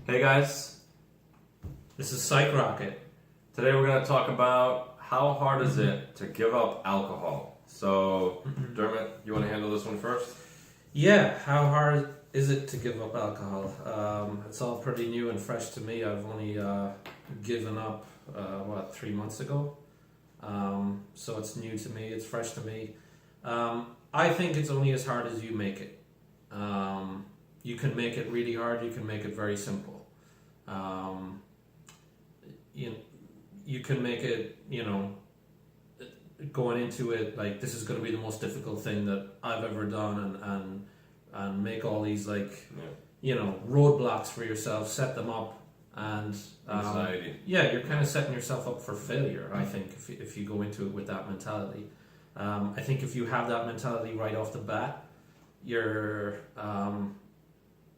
Hey guys, This is Psych Rocket. today we're going to talk about how hard is it to give up alcohol. So, Dermot, you want to handle this one first? Yeah, how hard is it to give up alcohol? It's all pretty new and fresh to me. I've only given up, 3 months ago? So it's new to me, it's fresh to me. I think it's only as hard as you make it. You can make it really hard, you can make it very simple. You can make it, going into it like this is going to be the most difficult thing that I've ever done, and make all these roadblocks for yourself, set them up, and Anxiety. you're kind of setting yourself up for failure. I think if you go into it with that mentality, I think if you have that mentality right off the bat, you're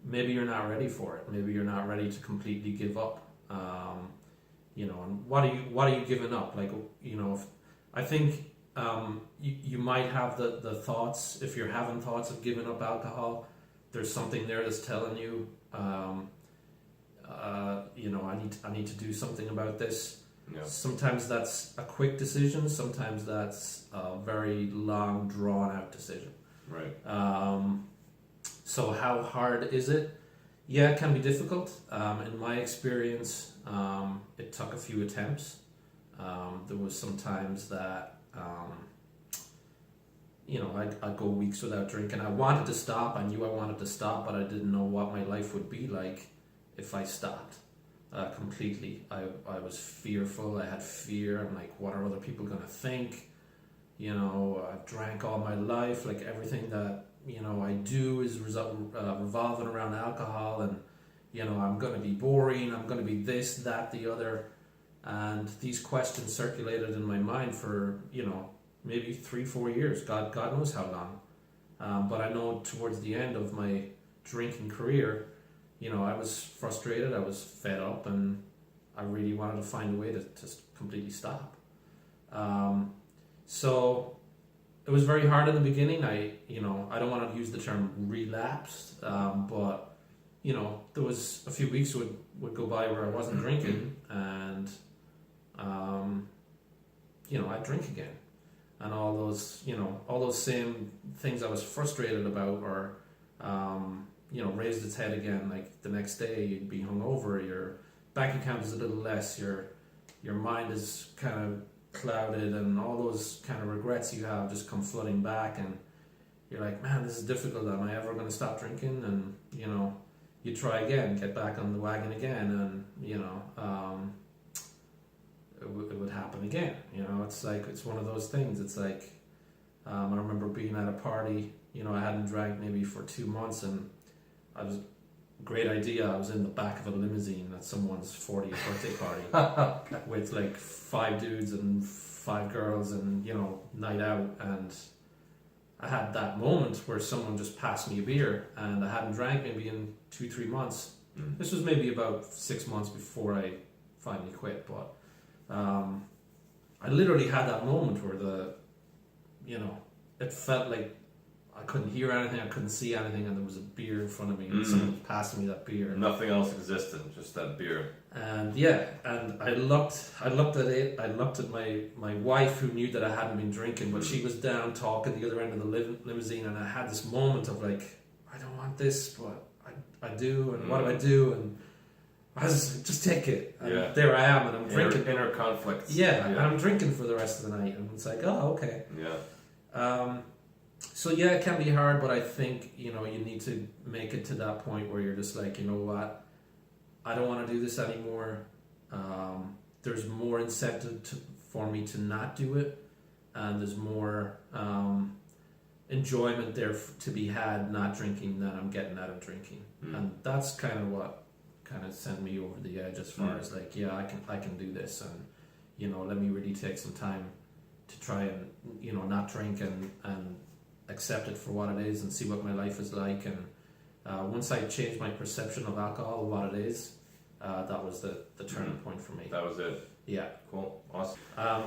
maybe you're not ready for it. Maybe you're not ready to completely give up. And what are you giving up? I think you might have the thoughts. If you're having thoughts of giving up alcohol, there's something there that's telling you, I need to do something about this. Yeah. Sometimes that's a quick decision. Sometimes that's a very long, drawn out decision. Right. So how hard is it? Yeah, it can be difficult. In my experience, it took a few attempts. There was some times that, I'd go weeks without drinking. I wanted to stop. I knew I wanted to stop, but I didn't know what my life would be like if I stopped completely. I was fearful. I had fear. I'm like, what are other people going to think? I've drank all my life. Like everything that I do is revolving around alcohol, and I'm going to be boring, I'm going to be this, that, the other, and these questions circulated in my mind for maybe 3-4 years, God knows how long, but I know towards the end of my drinking career, I was frustrated, I was fed up, and I really wanted to find a way to completely stop. So it was very hard in the beginning. I don't want to use the term relapsed, but there was a few weeks would go by where I wasn't drinking, and I'd drink again, and all those same things I was frustrated about, or raised its head again. Like the next day, you'd be hungover, your bank account is a little less, your mind is kind of clouded, and all those kind of regrets you have just come flooding back, and you're like, man, this is difficult. Am I ever going to stop drinking? And you try again, get back on the wagon again, and it would happen again. It's like, it's one of those things. It's like, I remember being at a party. I hadn't drank maybe for 2 months, and great idea. I was in the back of a limousine at someone's 40th birthday party with like 5 dudes and 5 girls, and night out, and I had that moment where someone just passed me a beer, and I hadn't drank maybe in 2-3 months. This was maybe about 6 months before I finally quit, but I literally had that moment where it felt like I couldn't hear anything, I couldn't see anything, and there was a beer in front of me, and someone was passing me that beer. Nothing else existed, just that beer. And and I looked at it. I looked at my wife, who knew that I hadn't been drinking, but she was down talking at the other end of the limousine, and I had this moment of like, I don't want this, but I do, and what do I do? And I was just take it. And there I am, and I'm drinking. Inner conflict. And I'm drinking for the rest of the night, and it's like, oh, okay. So it can be hard, but I think you need to make it to that point where you're just like, you know what, I don't want to do this anymore. There's more incentive for me to not do it, and there's more enjoyment there to be had not drinking than I'm getting out of drinking, and that's kind of what kind of sent me over the edge as far as like, I can do this, and let me really take some time to try and not drink and accept it for what it is, and see what my life is like. And once I changed my perception of alcohol, what it is, that was the turning point for me. That was it. Yeah. Cool. Awesome.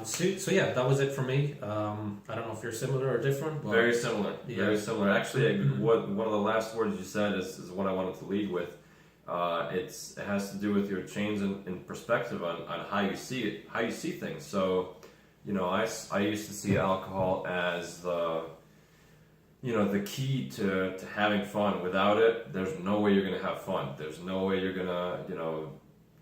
So that was it for me. I don't know if you're similar or different. But Very similar. Very similar. Actually, one of the last words you said is what I wanted to lead with. it has to do with your change in perspective on how you see it, how you see things. So, I used to see alcohol as the key to having fun. Without it, there's no way you're gonna have fun. There's no way you're gonna,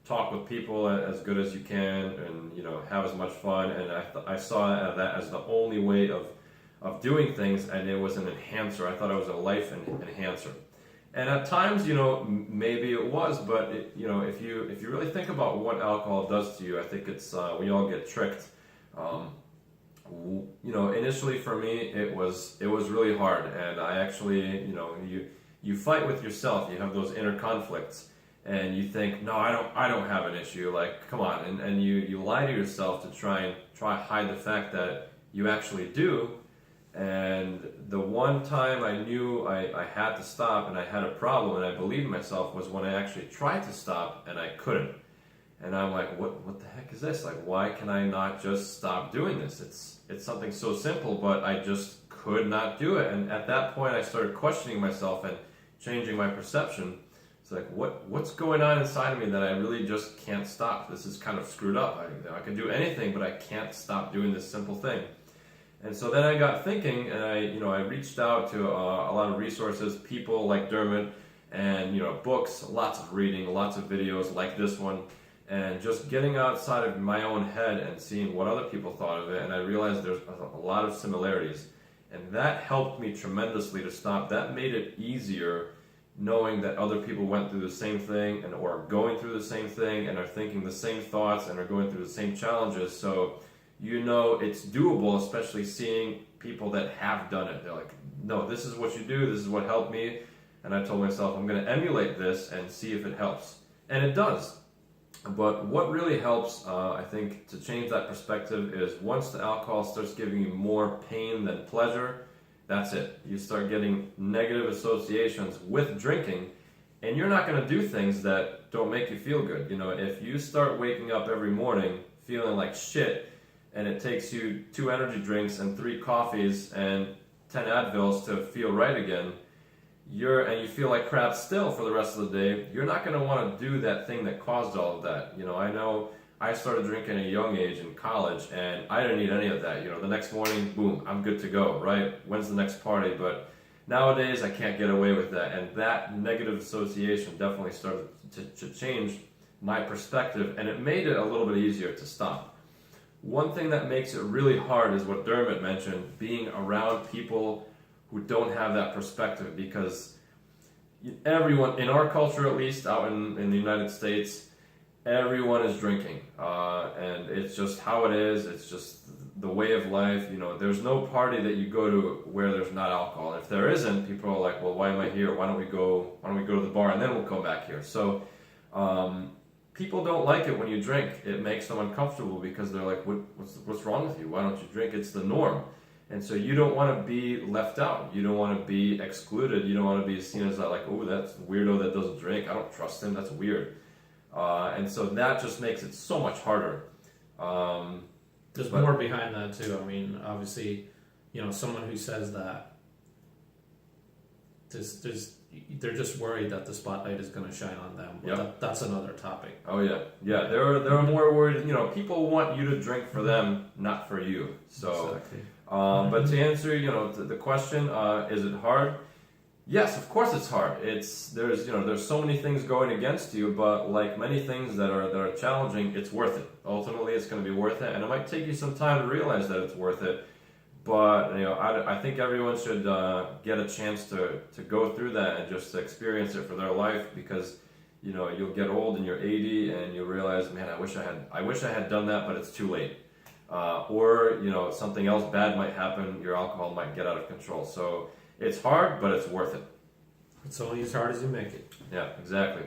talk with people as good as you can, and have as much fun. And I saw that as the only way of doing things, and it was an enhancer. I thought it was a life enhancer. And at times, maybe it was, but if you really think about what alcohol does to you, I think it's we all get tricked. Initially for me, it was really hard, and I actually, you fight with yourself. You have those inner conflicts, and you think, no, I don't have an issue. Like, come on, and you lie to yourself to try hide the fact that you actually do. And the one time I knew I had to stop and I had a problem and I believed in myself was when I actually tried to stop and I couldn't. And I'm like, what the heck is this? Like, why can I not just stop doing this? It's something so simple, but I just could not do it. And at that point, I started questioning myself and changing my perception. It's like, what's going on inside of me that I really just can't stop? This is kind of screwed up. I can do anything, but I can't stop doing this simple thing. And so then I got thinking, and I reached out to a lot of resources, people like Dermot, and books, lots of reading, lots of videos like this one, and just getting outside of my own head and seeing what other people thought of it. And I realized there's a lot of similarities, and that helped me tremendously to stop. That made it easier knowing that other people went through the same thing and or are going through the same thing and are thinking the same thoughts and are going through the same challenges. So it's doable, especially seeing people that have done it. They're like, no, this is what you do, this is what helped me. And I told myself, I'm going to emulate this and see if it helps. And it does. But what really helps, I think, to change that perspective is once the alcohol starts giving you more pain than pleasure, that's it. You start getting negative associations with drinking, and you're not going to do things that don't make you feel good. If you start waking up every morning feeling like shit, and it takes you 2 energy drinks and 3 coffees and 10 Advils to feel right again, and you feel like crap still for the rest of the day, you're not going to want to do that thing that caused all of that. I know I started drinking at a young age in college, and I didn't need any of that. The next morning, boom, I'm good to go, right? When's the next party? But nowadays, I can't get away with that. And that negative association definitely started to change my perspective, and it made it a little bit easier to stop. One thing that makes it really hard is what Dermot mentioned, being around people who don't have that perspective, because everyone, in our culture at least, out in the United States, everyone is drinking. And it's just how it is, it's just the way of life. There's no party that you go to where there's not alcohol. If there isn't, people are like, well, why am I here? Why don't we go to the bar and then we'll come back here? So, people don't like it when you drink. It makes them uncomfortable because they're like, what's wrong with you? Why don't you drink? It's the norm. And so you don't want to be left out. You don't want to be excluded. You don't want to be seen as that, like, oh, that's a weirdo that doesn't drink. I don't trust him. That's weird. And so that just makes it so much harder. There's more behind that too. I mean, obviously, someone who says that, they're just worried that the spotlight is going to shine on them. But Yep. that's another topic. Oh yeah. They're more worried. People want you to drink for them, not for you. So, Exactly. But to answer, the question, is it hard? Yes, of course it's hard. There's so many things going against you, but like many things that are challenging, it's worth it. Ultimately, it's going to be worth it, and it might take you some time to realize that it's worth it. But I think everyone should get a chance to go through that and just experience it for their life, because you'll get old and you're 80 and you realize, man, I wish I had done that, but it's too late. Or something else bad might happen. Your alcohol might get out of control. So it's hard, but it's worth it. It's only as hard as you make it. Yeah, exactly.